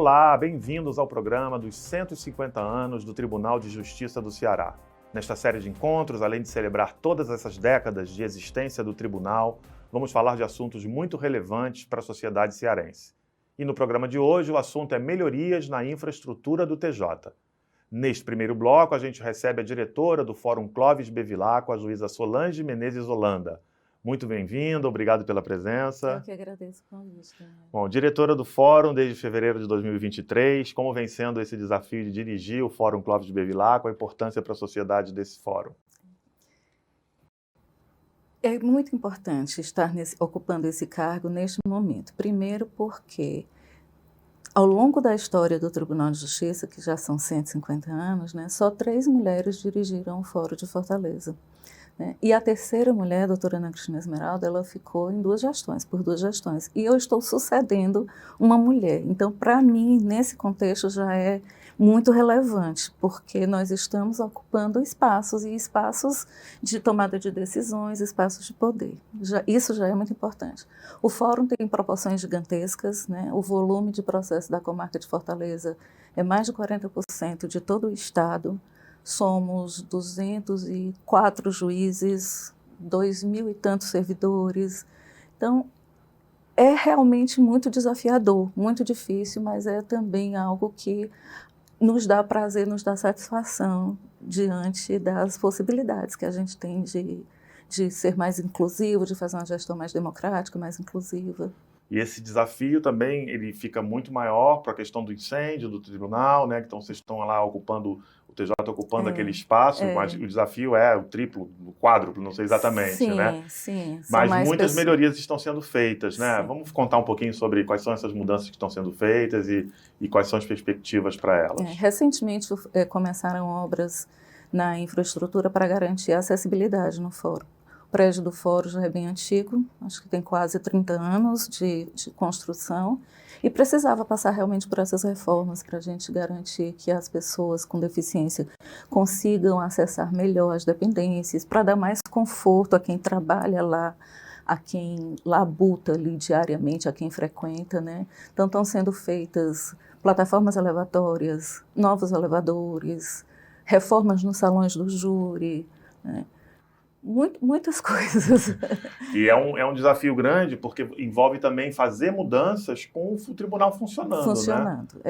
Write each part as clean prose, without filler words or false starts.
Olá, bem-vindos ao programa dos 150 anos do Tribunal de Justiça do Ceará. Nesta série de encontros, além de celebrar todas essas décadas de existência do tribunal, vamos falar de assuntos muito relevantes para a sociedade cearense. E no programa de hoje, o assunto é melhorias na infraestrutura do TJ. Neste primeiro bloco, a gente recebe a diretora do Fórum Clóvis Bevilacqua, a juíza Solange Menezes Holanda. Muito bem-vinda, obrigado pela presença. Eu que agradeço o convite. Bom, diretora do Fórum desde fevereiro de 2023, como vem sendo esse desafio de dirigir o Fórum Clóvis Bevilacqua, a importância para a sociedade desse fórum? É muito importante estar ocupando esse cargo neste momento. Primeiro porque, ao longo da história do Tribunal de Justiça, que já são 150 anos, só 3 mulheres dirigiram o Fórum de Fortaleza. E a terceira mulher, a doutora Ana Cristina Esmeralda, ela ficou em por 2 gestões. E eu estou sucedendo uma mulher. Então, para mim, nesse contexto, já é muito relevante, porque nós estamos ocupando espaços, e espaços de tomada de decisões, espaços de poder. Isso já é muito importante. O Fórum tem proporções gigantescas, o volume de processos da comarca de Fortaleza é mais de 40% de todo o estado. Somos 204 juízes, 2.000 e tantos servidores. Então, é realmente muito desafiador, muito difícil, mas é também algo que nos dá prazer, nos dá satisfação diante das possibilidades que a gente tem de ser mais inclusivo, de fazer uma gestão mais democrática, mais inclusiva. E esse desafio também ele fica muito maior para a questão do incêndio do tribunal, então vocês estão lá ocupando, o TJ ocupando aquele espaço, mas o desafio é o triplo, o quádruplo, não sei exatamente, sim, Sim, mas muitas melhorias estão sendo feitas, Vamos contar um pouquinho sobre quais são essas mudanças que estão sendo feitas e quais são as perspectivas para elas. Recentemente começaram obras na infraestrutura para garantir a acessibilidade no fórum. O prédio do Fórum já é bem antigo, acho que tem quase 30 anos de construção, e precisava passar realmente por essas reformas para a gente garantir que as pessoas com deficiência consigam acessar melhor as dependências, para dar mais conforto a quem trabalha lá, a quem labuta ali diariamente, a quem frequenta. Então estão sendo feitas plataformas elevatórias, novos elevadores, reformas nos salões do júri, muitas coisas. E é um desafio grande, porque envolve também fazer mudanças com o tribunal funcionando.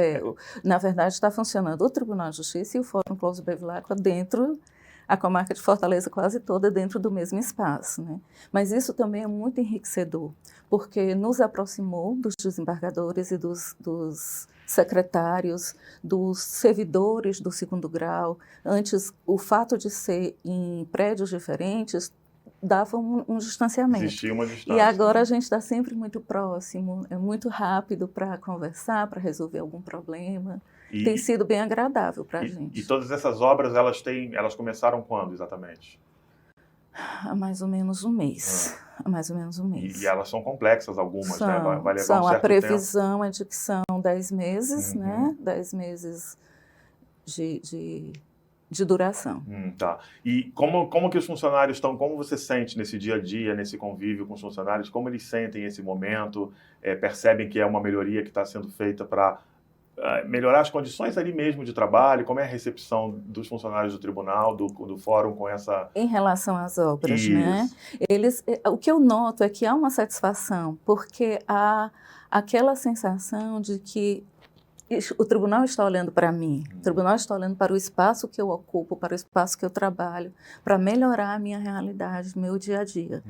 Na verdade, está funcionando o Tribunal de Justiça e o Fórum Clóvis Bevilacqua dentro, a comarca de Fortaleza quase toda dentro do mesmo espaço. Mas isso também é muito enriquecedor, porque nos aproximou dos desembargadores e dos secretários, dos servidores do segundo grau. Antes, o fato de ser em prédios diferentes dava um distanciamento. Existia uma distância. E agora a gente está sempre muito próximo, é muito rápido para conversar, para resolver algum problema. Tem sido bem agradável para a gente. E todas essas obras, elas começaram quando exatamente? Há mais ou menos um mês. E elas são complexas algumas, Vai levar um certo tempo. A previsão é de que são 10 meses, 10 meses de duração. Tá. E como que os funcionários estão, como você sente nesse dia a dia, nesse convívio com os funcionários, como eles sentem esse momento, percebem que é uma melhoria que está sendo feita para melhorar as condições ali mesmo de trabalho? Como é a recepção dos funcionários do tribunal, do fórum com essa... Em relação às obras, o que eu noto é que há uma satisfação, porque há aquela sensação de que o tribunal está olhando para mim, o tribunal está olhando para o espaço que eu ocupo, para o espaço que eu trabalho, para melhorar a minha realidade, meu dia a dia.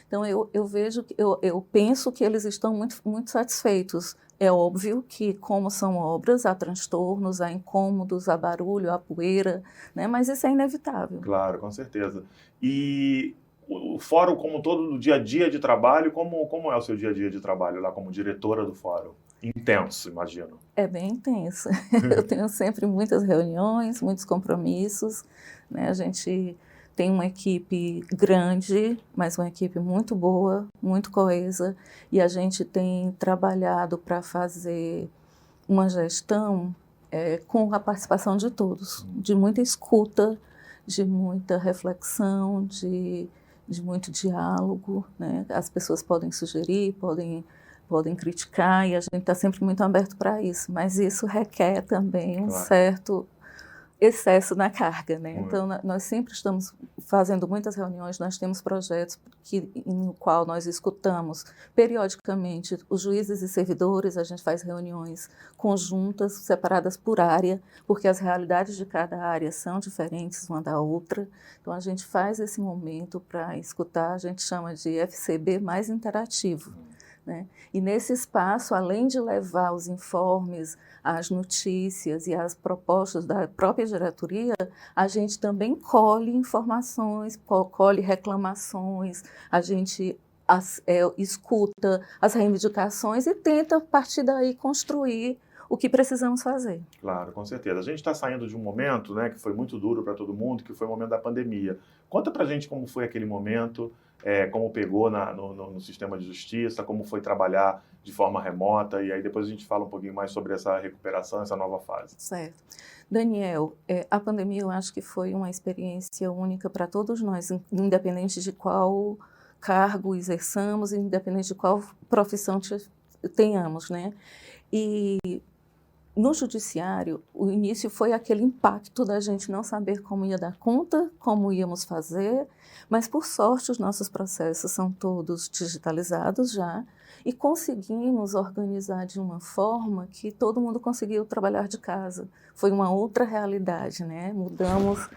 Então, eu penso que eles estão muito, muito satisfeitos. É óbvio que, como são obras, há transtornos, há incômodos, há barulho, há poeira, mas isso é inevitável. Claro, com certeza. E o fórum como um todo, no dia a dia de trabalho, como é o seu dia a dia de trabalho lá como diretora do fórum? Intenso, imagino. É bem intenso. Eu tenho sempre muitas reuniões, muitos compromissos. A gente tem uma equipe grande, mas uma equipe muito boa, muito coesa, e a gente tem trabalhado para fazer uma gestão com a participação de todos, de muita escuta, de muita reflexão, de muito diálogo. As pessoas podem sugerir, podem podem criticar, e a gente está sempre muito aberto para isso, mas isso requer também um certo excesso na carga, né? Então, nós sempre estamos fazendo muitas reuniões, nós temos projetos no qual nós escutamos periodicamente os juízes e servidores, a gente faz reuniões conjuntas, separadas por área, porque as realidades de cada área são diferentes uma da outra. Então, a gente faz esse momento para escutar, a gente chama de FCB mais interativo, né? E nesse espaço, além de levar os informes, as notícias e as propostas da própria diretoria, a gente também colhe informações, colhe reclamações, a gente escuta as reivindicações e tenta, a partir daí, construir o que precisamos fazer. Claro, com certeza. A gente está saindo de um momento, né, que foi muito duro para todo mundo, que foi o momento da pandemia. Conta para a gente como foi aquele momento, como pegou no sistema de justiça, como foi trabalhar de forma remota, e aí depois a gente fala um pouquinho mais sobre essa recuperação, essa nova fase. Certo. Daniel, a pandemia eu acho que foi uma experiência única para todos nós, independente de qual cargo exerçamos, independente de qual profissão tenhamos, né? E no judiciário, o início foi aquele impacto da gente não saber como ia dar conta, como íamos fazer, mas por sorte os nossos processos são todos digitalizados já e conseguimos organizar de uma forma que todo mundo conseguiu trabalhar de casa. Foi uma outra realidade, né? Mudamos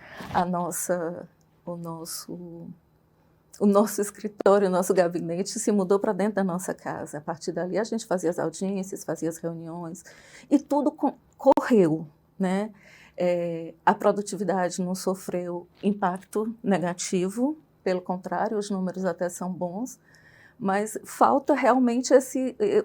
o nosso escritório, o nosso gabinete se mudou para dentro da nossa casa. A partir dali a gente fazia as audiências, fazia as reuniões e tudo correu, né? A produtividade não sofreu impacto negativo, pelo contrário, os números até são bons, mas falta realmente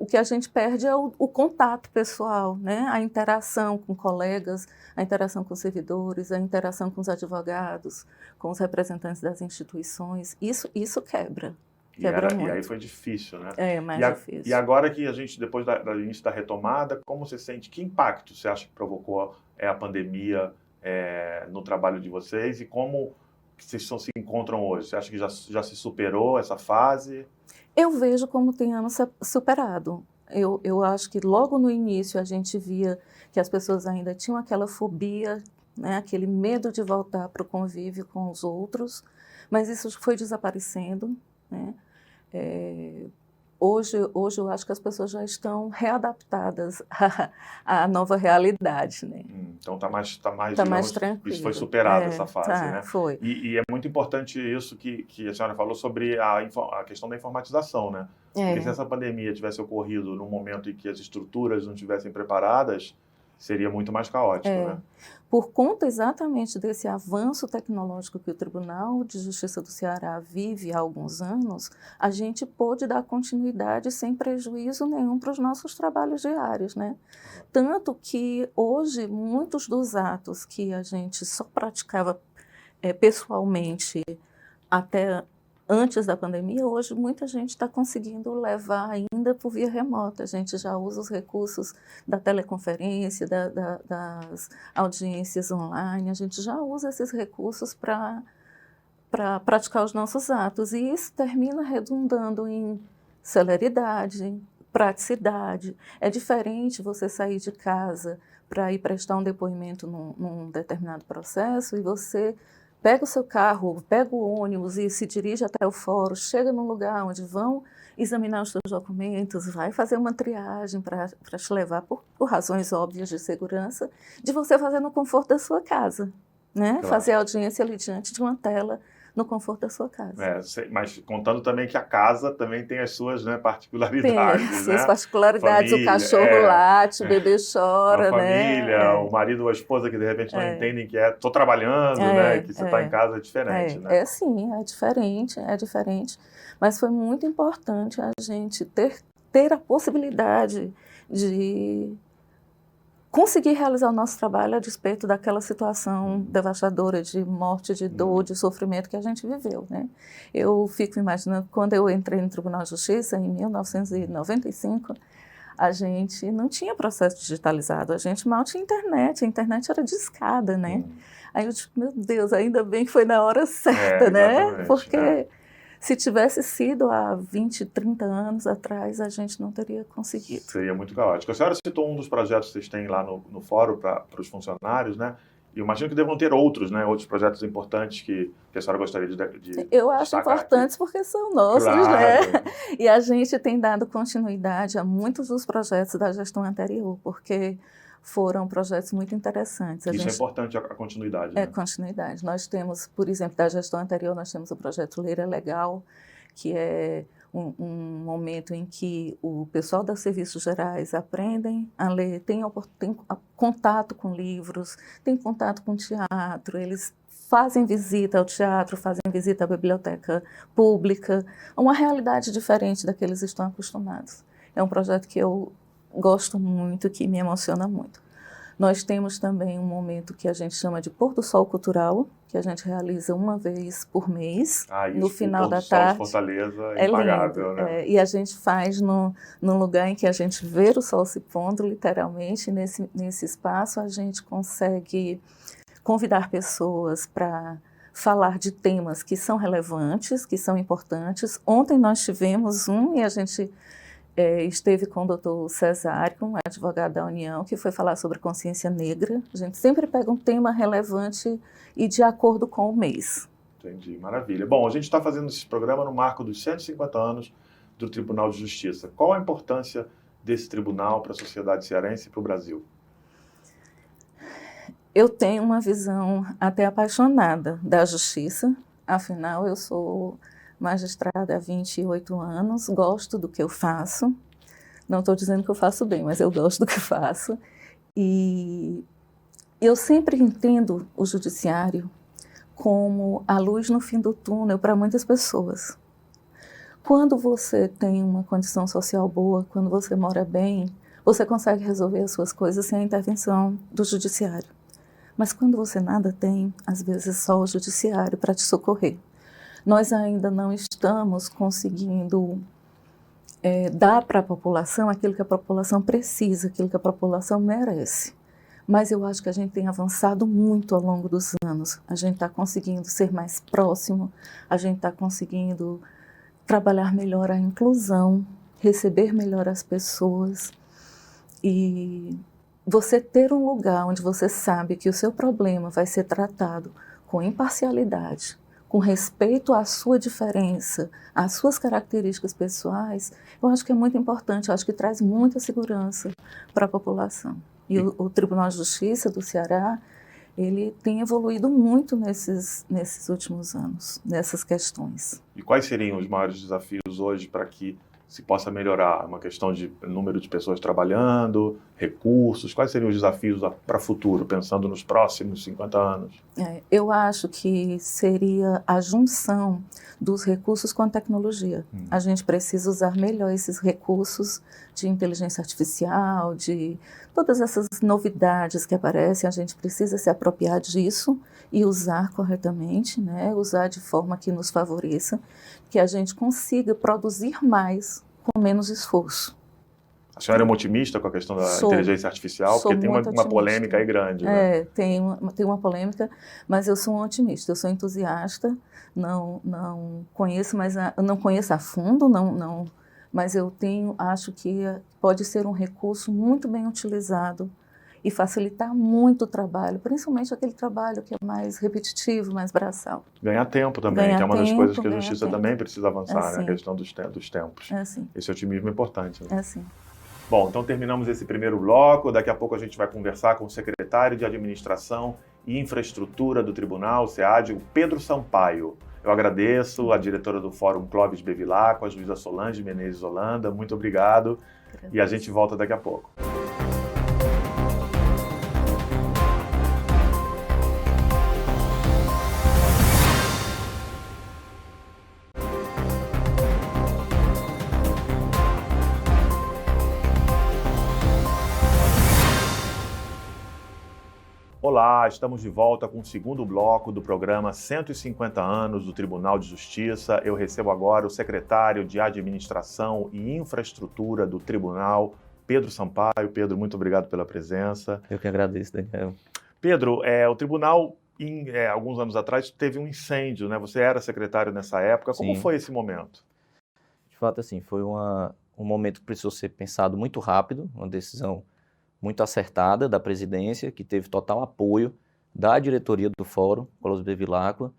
o que a gente perde é o contato pessoal, né? A interação com colegas, a interação com os servidores, a interação com os advogados, com os representantes das instituições. Isso quebra. Quebra muito. E aí foi difícil, né? Mais difícil. E agora que a gente, depois do início da retomada, como você sente, que impacto você acha que provocou a pandemia no trabalho de vocês e como vocês se encontram hoje? Você acha que já se superou essa fase? Eu vejo como tem anos superado. Eu acho que logo no início a gente via que as pessoas ainda tinham aquela fobia, né, aquele medo de voltar para o convívio com os outros, mas isso foi desaparecendo, né? Hoje eu acho que as pessoas já estão readaptadas à nova realidade, né? Então está mais tranquilo. Isso foi superado, essa fase, né? Foi. E é muito importante isso que a senhora falou sobre a questão da informatização, né? Porque se essa pandemia tivesse ocorrido num momento em que as estruturas não estivessem preparadas, seria muito mais caótico, né? Por conta exatamente desse avanço tecnológico que o Tribunal de Justiça do Ceará vive há alguns anos, a gente pôde dar continuidade sem prejuízo nenhum para os nossos trabalhos diários, né? Tanto que hoje muitos dos atos que a gente só praticava pessoalmente até antes da pandemia, hoje muita gente está conseguindo levar ainda por via remota. A gente já usa os recursos da teleconferência, das audiências online, a gente já usa esses recursos para praticar os nossos atos. E isso termina redundando em celeridade, praticidade. É diferente você sair de casa para ir prestar um depoimento num determinado processo e você pega o seu carro, pega o ônibus e se dirige até o fórum, chega num lugar onde vão examinar os seus documentos, vai fazer uma triagem para te levar, por razões óbvias de segurança, de você fazer no conforto da sua casa, né? Claro. Fazer a audiência ali diante de uma tela, no conforto da sua casa. Mas contando também que a casa também tem as suas, né, particularidades. Tem as suas particularidades, família, o cachorro late, o bebê chora, a família, o marido ou a esposa que de repente não entendem que estou trabalhando, né, que você está em casa é diferente. Né? Sim, é diferente. Mas foi muito importante a gente ter a possibilidade de conseguir realizar o nosso trabalho a despeito daquela situação devastadora de morte, de dor, de sofrimento que a gente viveu, né? Eu fico imaginando, quando eu entrei no Tribunal de Justiça, em 1995, a gente não tinha processo digitalizado, a gente mal tinha internet, a internet era discada, né? Aí eu digo, meu Deus, ainda bem que foi na hora certa, né? Porque Se tivesse sido há 20, 30 anos atrás, a gente não teria conseguido. Seria muito caótico. A senhora citou um dos projetos que vocês têm lá no fórum para os funcionários, né? E eu imagino que devam ter outros, né? Outros projetos importantes que a senhora gostaria de Eu acho importantes aqui. Porque são nossos, claro. né? E a gente tem dado continuidade a muitos dos projetos da gestão anterior, porque foram projetos muito interessantes. Isso é importante, a continuidade. É, né? continuidade. Nós temos, por exemplo, da gestão anterior, nós temos o projeto Ler é Legal, que é um momento em que o pessoal dos serviços gerais aprendem a ler, tem contato com livros, tem contato com teatro, eles fazem visita ao teatro, fazem visita à biblioteca pública, uma realidade diferente da que eles estão acostumados. É um projeto que eu gosto muito, que me emociona muito. Nós temos também um momento que a gente chama de Pôr do Sol Cultural, que a gente realiza uma vez por mês, no final da tarde. O Pôr do Sol de Fortaleza é impagável, lindo, né? E a gente faz num lugar em que a gente vê o sol se pondo, literalmente. Nesse espaço a gente consegue convidar pessoas para falar de temas que são relevantes, que são importantes. Ontem nós tivemos e a gente esteve com o doutor Cesário, um advogado da União, que foi falar sobre consciência negra. A gente sempre pega um tema relevante e de acordo com o mês. Entendi, maravilha. Bom, a gente está fazendo esse programa no marco dos 150 anos do Tribunal de Justiça. Qual a importância desse tribunal para a sociedade cearense e para o Brasil? Eu tenho uma visão até apaixonada da justiça, afinal eu sou magistrada há 28 anos, gosto do que eu faço. Não estou dizendo que eu faço bem, mas eu gosto do que faço. E eu sempre entendo o judiciário como a luz no fim do túnel para muitas pessoas. Quando você tem uma condição social boa, quando você mora bem, você consegue resolver as suas coisas sem a intervenção do judiciário. Mas quando você nada tem, às vezes só o judiciário para te socorrer. Nós ainda não estamos conseguindo dar para a população aquilo que a população precisa, aquilo que a população merece. Mas eu acho que a gente tem avançado muito ao longo dos anos. A gente está conseguindo ser mais próximo, a gente está conseguindo trabalhar melhor a inclusão, receber melhor as pessoas. E você ter um lugar onde você sabe que o seu problema vai ser tratado com imparcialidade, com respeito à sua diferença, às suas características pessoais, eu acho que é muito importante, eu acho que traz muita segurança para a população. E o Tribunal de Justiça do Ceará, ele tem evoluído muito nesses últimos anos, nessas questões. E quais seriam os maiores desafios hoje para que se possa melhorar? Uma questão de número de pessoas trabalhando, recursos, quais seriam os desafios para o futuro, pensando nos próximos 50 anos? Eu acho que seria a junção dos recursos com a tecnologia. A gente precisa usar melhor esses recursos de inteligência artificial, de todas essas novidades que aparecem, a gente precisa se apropriar disso e usar corretamente, né? Usar de forma que nos favoreça, que a gente consiga produzir mais com menos esforço. A senhora é uma otimista com a questão da inteligência artificial? Porque tem uma polêmica aí grande. Né? Tem uma polêmica, mas eu sou um otimista, eu sou entusiasta, não conheço, não conheço a fundo, mas eu acho que pode ser um recurso muito bem utilizado e facilitar muito o trabalho, principalmente aquele trabalho que é mais repetitivo, mais braçal. Ganhar tempo também, que é uma das coisas que a justiça também precisa avançar, né? A questão dos tempos. Esse otimismo é importante. Né? Bom, então terminamos esse primeiro bloco, daqui a pouco a gente vai conversar com o secretário de Administração e Infraestrutura do Tribunal, o SEAD, o Pedro Sampaio. Eu agradeço a diretora do Fórum Clóvis Bevilacqua, a juíza Solange Menezes Holanda, muito obrigado. E a gente volta daqui a pouco. Olá, estamos de volta com o segundo bloco do programa 150 anos do Tribunal de Justiça. Eu recebo agora o secretário de Administração e Infraestrutura do Tribunal, Pedro Sampaio. Pedro, muito obrigado pela presença. Eu que agradeço, Daniel. Pedro, o Tribunal alguns anos atrás teve um incêndio, né? Você era secretário nessa época. Como Sim. foi esse momento? De fato, assim, foi um momento que precisou ser pensado muito rápido, uma decisão muito acertada da presidência, que teve total apoio da diretoria do Fórum Colosso Bevilacqua,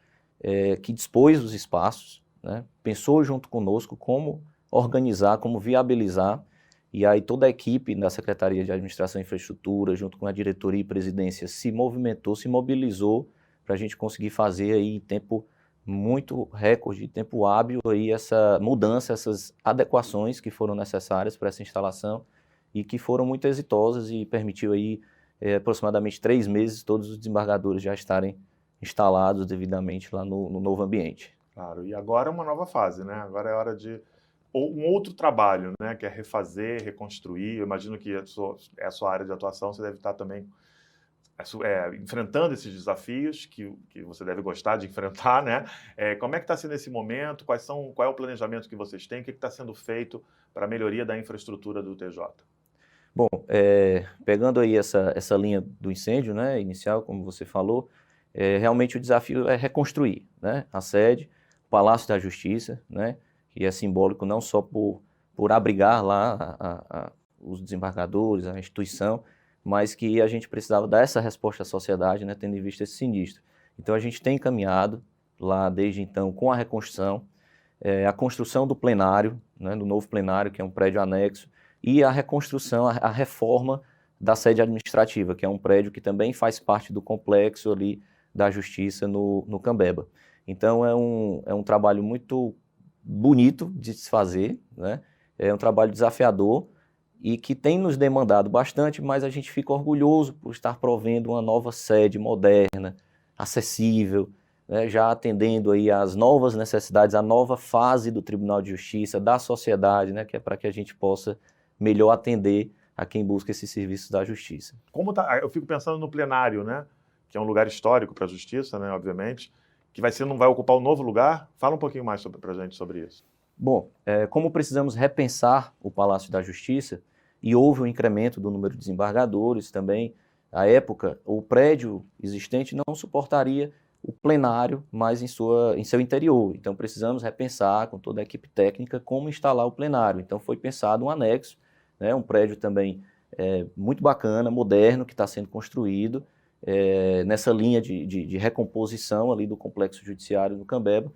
que dispôs dos espaços, né? Pensou junto conosco como organizar, como viabilizar, e aí toda a equipe da Secretaria de Administração e Infraestrutura, junto com a diretoria e presidência, se movimentou, se mobilizou para a gente conseguir fazer aí em tempo muito recorde, tempo hábil, aí essa mudança, essas adequações que foram necessárias para essa instalação e que foram muito exitosas e permitiu aí aproximadamente 3 meses todos os desembargadores já estarem instalados devidamente lá no novo ambiente. Claro, e agora é uma nova fase, né? Agora é hora de um outro trabalho, né? Que é refazer, reconstruir. Eu imagino que é a sua área de atuação, você deve estar também enfrentando esses desafios que você deve gostar de enfrentar, né? Como é que está sendo esse momento? Qual é o planejamento que vocês têm? O que está sendo feito para a melhoria da infraestrutura do TJ? Bom, pegando aí essa linha do incêndio, né, inicial, como você falou, realmente o desafio é reconstruir, né, a sede, o Palácio da Justiça, né, que é simbólico não só por abrigar lá os desembargadores, a instituição, mas que a gente precisava dar essa resposta à sociedade, né, tendo em vista esse sinistro. Então a gente tem caminhado lá desde então com a reconstrução, a construção do plenário, né, do novo plenário, que é um prédio anexo, e a reconstrução, a reforma da sede administrativa, que é um prédio que também faz parte do complexo ali da Justiça no Cambeba. Então é um trabalho muito bonito de se fazer, né? É um trabalho desafiador e que tem nos demandado bastante, mas a gente fica orgulhoso por estar provendo uma nova sede moderna, acessível, né? Já atendendo aí às novas necessidades, a nova fase do Tribunal de Justiça, da sociedade, né? Que é para que a gente possa melhor atender a quem busca esses serviços da justiça. Eu fico pensando no plenário, né? Que é um lugar histórico para a justiça, né? Obviamente, que não vai ocupar um novo lugar. Fala um pouquinho mais para a gente sobre isso. Bom, como precisamos repensar o Palácio da Justiça, e houve um incremento do número de desembargadores também, à época, o prédio existente não suportaria o plenário mais em seu interior. Então precisamos repensar com toda a equipe técnica como instalar o plenário. Então foi pensado um anexo, né, um prédio também muito bacana, moderno, que está sendo construído nessa linha de recomposição ali do complexo judiciário do Cambeba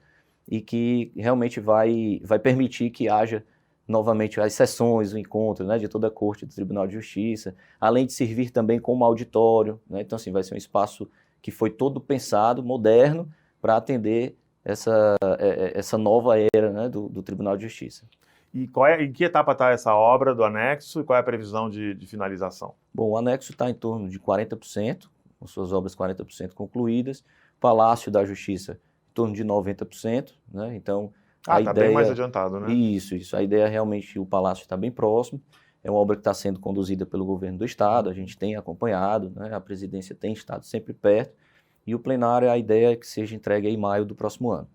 e que realmente vai permitir que haja novamente as sessões, o encontro, né, de toda a corte do Tribunal de Justiça, além de servir também como auditório, né, então assim, vai ser um espaço que foi todo pensado, moderno, para atender essa nova era, né, do Tribunal de Justiça. E em que etapa está essa obra do anexo e qual é a previsão de finalização? Bom, o anexo está em torno de 40%, com suas obras 40% concluídas, o Palácio da Justiça em torno de 90%, né, então a está ideia... bem mais adiantado, né? Isso. A ideia é realmente, o Palácio está bem próximo, é uma obra que está sendo conduzida pelo governo do Estado, a gente tem acompanhado, né, a presidência tem estado sempre perto, e o plenário, a ideia é que seja entregue em maio do próximo ano.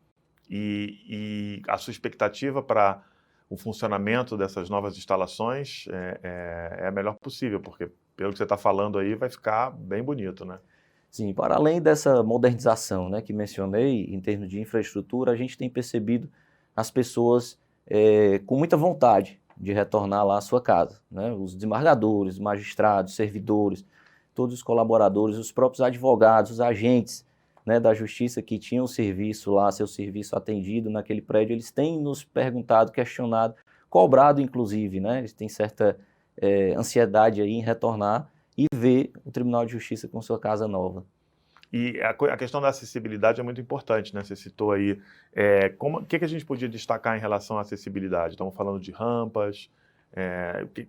E a sua expectativa para o funcionamento dessas novas instalações é a melhor possível, porque pelo que você está falando aí vai ficar bem bonito, né? Sim, para além dessa modernização, né, que mencionei, em termos de infraestrutura, a gente tem percebido as pessoas com muita vontade de retornar lá à sua casa, né? Os desembargadores, magistrados, servidores, todos os colaboradores, os próprios advogados, os agentes, né, da justiça que tinham serviço lá, seu serviço atendido naquele prédio, eles têm nos perguntado, questionado, cobrado inclusive, né? Eles têm certa ansiedade aí em retornar e ver o Tribunal de Justiça com sua casa nova. E a questão da acessibilidade é muito importante, né? Você citou aí. O que a gente podia destacar em relação à acessibilidade? Estamos falando de rampas.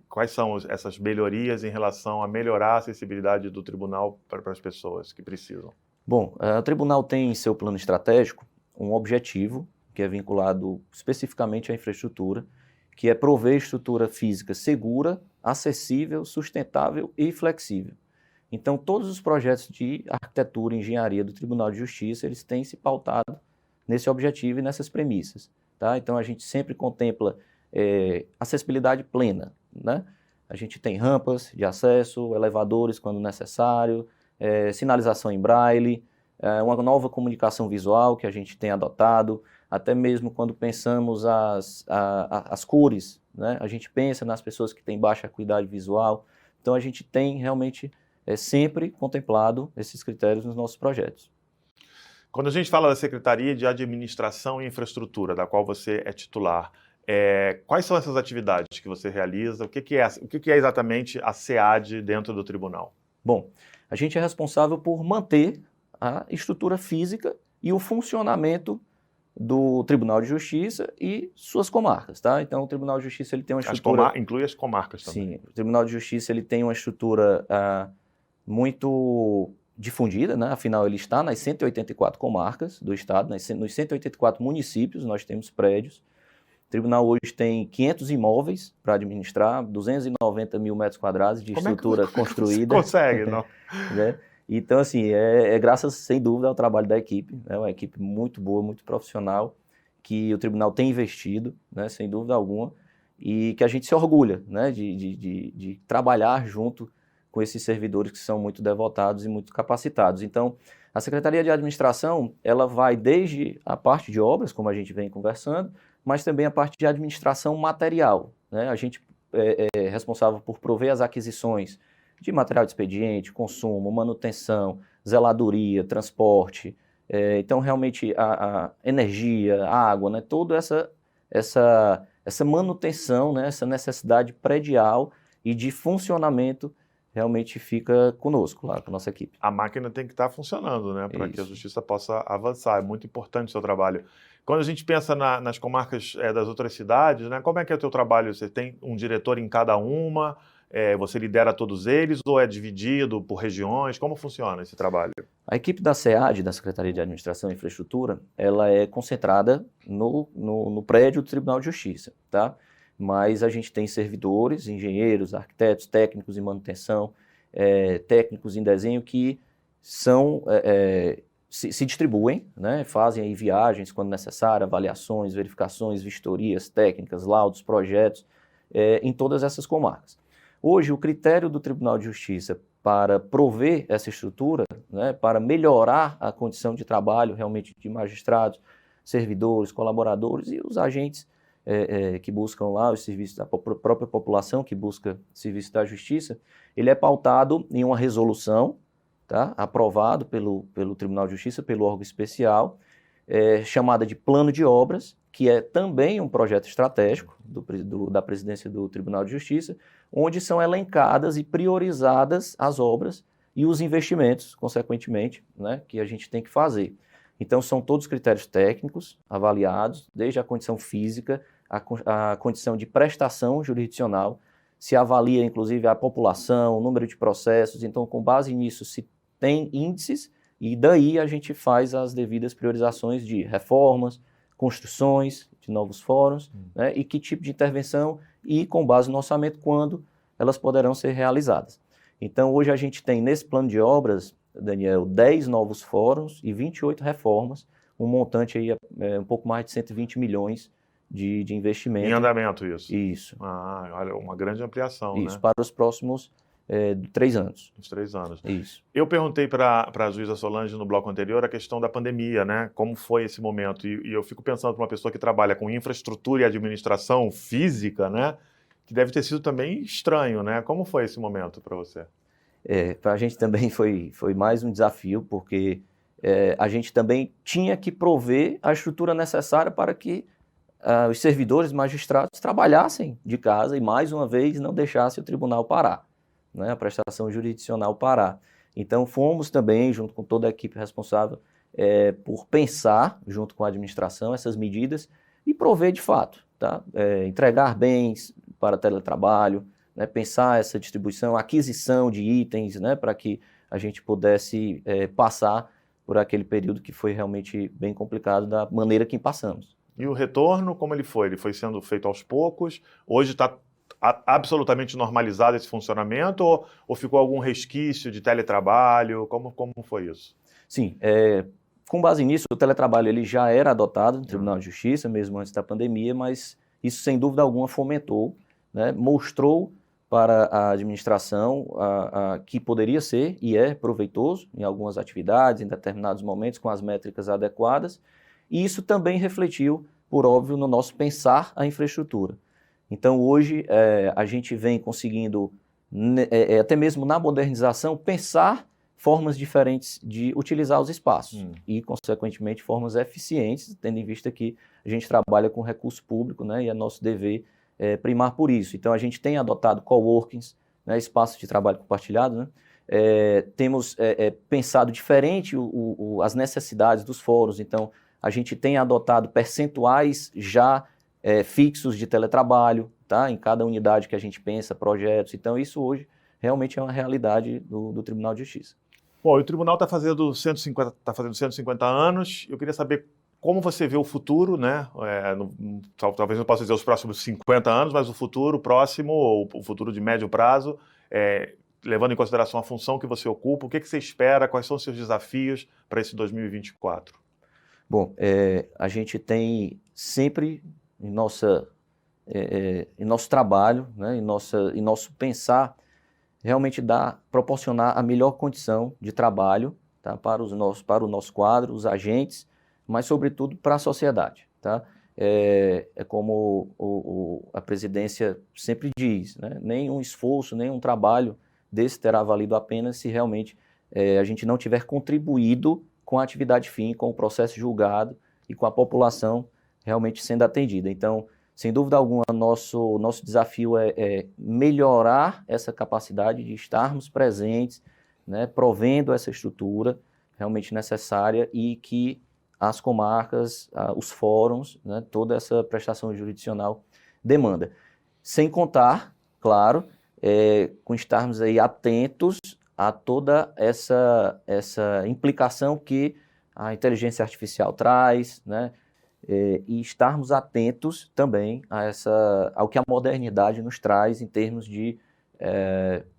Quais são essas melhorias em relação a melhorar a acessibilidade do tribunal para as pessoas que precisam? Bom, o tribunal tem em seu plano estratégico um objetivo que é vinculado especificamente à infraestrutura, que é prover estrutura física segura, acessível, sustentável e flexível. Então, todos os projetos de arquitetura e engenharia do Tribunal de Justiça, eles têm se pautado nesse objetivo e nessas premissas, tá? Então, a gente sempre contempla acessibilidade plena, né? A gente tem rampas de acesso, elevadores quando necessário, sinalização em braille, uma nova comunicação visual que a gente tem adotado, até mesmo quando pensamos as cores, né? A gente pensa nas pessoas que têm baixa acuidade visual, então a gente tem realmente sempre contemplado esses critérios nos nossos projetos. Quando a gente fala da Secretaria de Administração e Infraestrutura, da qual você é titular, quais são essas atividades que você realiza? O que é exatamente a SEAD dentro do tribunal? Bom, a gente é responsável por manter a estrutura física e o funcionamento do Tribunal de Justiça e suas comarcas, tá? Então, o Tribunal de Justiça ele tem uma estrutura... Inclui as comarcas também. Sim, o Tribunal de Justiça ele tem uma estrutura muito difundida, né? Afinal, ele está nas 184 comarcas do estado, nos 184 municípios nós temos prédios. O tribunal hoje tem 500 imóveis para administrar, 290 mil metros quadrados de estrutura construída. Você consegue, não? Né? Então, assim, graças, sem dúvida, ao trabalho da equipe, né? Uma equipe muito boa, muito profissional, que o tribunal tem investido, né? Sem dúvida alguma, e que a gente se orgulha, né? de trabalhar junto com esses servidores que são muito devotados e muito capacitados. Então, a Secretaria de Administração, ela vai desde a parte de obras, como a gente vem conversando, mas também a parte de administração material, né? A gente é responsável por prover as aquisições de material de expediente, consumo, manutenção, zeladoria, transporte, então realmente a energia, a água, né? Toda essa manutenção, né? Essa necessidade predial e de funcionamento realmente fica conosco, lá com a nossa equipe. A máquina tem que estar funcionando, né, para que a justiça possa avançar. É muito importante o seu trabalho. Quando a gente pensa nas comarcas das outras cidades, né, como é que é o teu trabalho? Você tem um diretor em cada uma? Você lidera todos eles ou é dividido por regiões? Como funciona esse trabalho? A equipe da SEAD, da Secretaria de Administração e Infraestrutura, ela é concentrada no prédio do Tribunal de Justiça, tá? Mas a gente tem servidores, engenheiros, arquitetos, técnicos em manutenção, técnicos em desenho que se distribuem, né? Fazem aí viagens quando necessário, avaliações, verificações, vistorias técnicas, laudos, projetos, em todas essas comarcas. Hoje, o critério do Tribunal de Justiça para prover essa estrutura, né, para melhorar a condição de trabalho realmente de magistrados, servidores, colaboradores e os agentes que buscam lá os serviços da própria população, que busca serviço da justiça, ele é pautado em uma resolução, tá, aprovado pelo Tribunal de Justiça, pelo órgão especial, chamada de Plano de Obras, que é também um projeto estratégico da presidência do Tribunal de Justiça, onde são elencadas e priorizadas as obras e os investimentos, consequentemente, né, que a gente tem que fazer. Então, são todos critérios técnicos avaliados, desde a condição física, a condição de prestação jurisdicional, se avalia, inclusive, a população, o número de processos. Então, com base nisso, se tem índices e daí a gente faz as devidas priorizações de reformas, construções de novos fóruns, né, e que tipo de intervenção e, com base no orçamento, quando elas poderão ser realizadas. Então, hoje a gente tem, nesse plano de obras, Daniel, 10 novos fóruns e 28 reformas, um montante aí um pouco mais de 120 milhões de investimento. Em andamento isso? Isso. Olha, uma grande ampliação, isso, né? para os próximos 3 anos. Os 3 anos. Isso. Eu perguntei para a juíza Solange no bloco anterior a questão da pandemia, né? Como foi esse momento? E eu fico pensando para uma pessoa que trabalha com infraestrutura e administração física, né? Que deve ter sido também estranho, né? Como foi esse momento para você? Para a gente também foi mais um desafio, porque a gente também tinha que prover a estrutura necessária para que os servidores magistrados trabalhassem de casa e, mais uma vez, não deixassem o tribunal parar, né, a prestação jurisdicional parar. Então, fomos também, junto com toda a equipe responsável, por pensar, junto com a administração, essas medidas e prover de fato, tá? Entregar bens para teletrabalho, né, pensar essa distribuição, aquisição de itens, né, para que a gente pudesse passar por aquele período que foi realmente bem complicado da maneira que passamos. E o retorno, como ele foi? Ele foi sendo feito aos poucos? Hoje está absolutamente normalizado esse funcionamento ou ficou algum resquício de teletrabalho? Como foi isso? Sim, com base nisso, o teletrabalho ele já era adotado no Tribunal de Justiça, mesmo antes da pandemia, mas isso, sem dúvida alguma, fomentou, né, mostrou para a administração que poderia ser e é proveitoso em algumas atividades, em determinados momentos, com as métricas adequadas, e isso também refletiu, por óbvio, no nosso pensar a infraestrutura. Então, hoje, a gente vem conseguindo, até mesmo na modernização, pensar formas diferentes de utilizar os espaços e, consequentemente, formas eficientes, tendo em vista que a gente trabalha com recurso público, né, e é nosso dever primar por isso. Então, a gente tem adotado coworkings, né, espaços de trabalho compartilhado, né, temos pensado diferente as necessidades dos fóruns. Então, a gente tem adotado percentuais já fixos de teletrabalho, tá, em cada unidade que a gente pensa, projetos. Então, isso hoje realmente é uma realidade do Tribunal de Justiça. Bom, e o Tribunal está fazendo 150 anos. Eu queria saber como você vê o futuro, né? Talvez não possa dizer os próximos 50 anos, mas o futuro próximo, ou o futuro de médio prazo, levando em consideração a função que você ocupa, o que você espera, quais são os seus desafios para esse 2024? Bom, a gente tem sempre em nosso trabalho, né, em nosso pensar, realmente proporcionar a melhor condição de trabalho, tá, para o nosso quadro, os agentes, mas, sobretudo, para a sociedade. Tá? Como a presidência sempre diz, né? Nenhum esforço, nenhum trabalho desse terá valido a pena se realmente a gente não tiver contribuído com a atividade fim, com o processo julgado e com a população realmente sendo atendida. Então, sem dúvida alguma, nosso desafio é melhorar essa capacidade de estarmos presentes, né, provendo essa estrutura realmente necessária e que as comarcas, os fóruns, né, toda essa prestação jurisdicional demanda. Sem contar, claro, com estarmos aí atentos a toda essa implicação que a inteligência artificial traz, né, e estarmos atentos também ao que a modernidade nos traz em termos de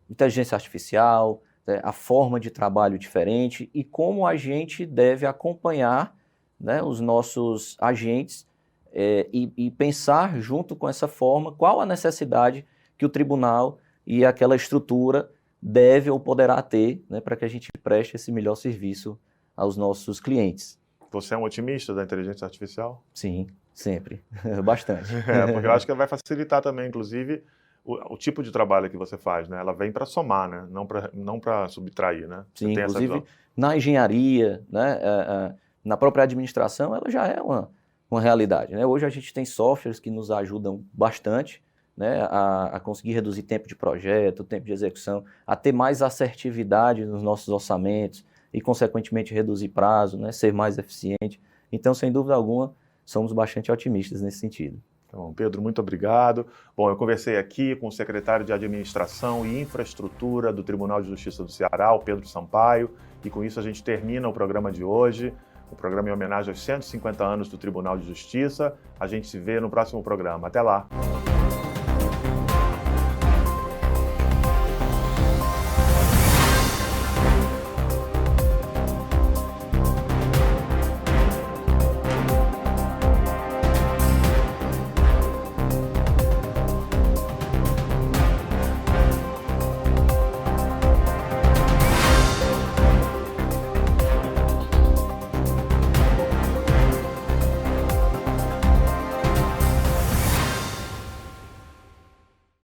inteligência artificial, a forma de trabalho diferente e como a gente deve acompanhar, né, os nossos agentes e pensar junto com essa forma qual a necessidade que o tribunal e aquela estrutura deve ou poderá ter, né, para que a gente preste esse melhor serviço aos nossos clientes. Você é um otimista da inteligência artificial? Sim, sempre. Bastante. Porque eu acho que vai facilitar também, inclusive, o tipo de trabalho que você faz, né? Ela vem para somar, né? Não para subtrair, né? Sim, inclusive na engenharia, né? Na própria administração, ela já é uma realidade, né? Hoje a gente tem softwares que nos ajudam bastante, né, a conseguir reduzir tempo de projeto, tempo de execução, a ter mais assertividade nos nossos orçamentos e, consequentemente, reduzir prazo, né, ser mais eficiente. Então, sem dúvida alguma, somos bastante otimistas nesse sentido. Então, Pedro, muito obrigado. Bom, eu conversei aqui com o secretário de Administração e Infraestrutura do Tribunal de Justiça do Ceará, o Pedro Sampaio, e com isso a gente termina o programa de hoje, o programa em homenagem aos 150 anos do Tribunal de Justiça. A gente se vê no próximo programa. Até lá!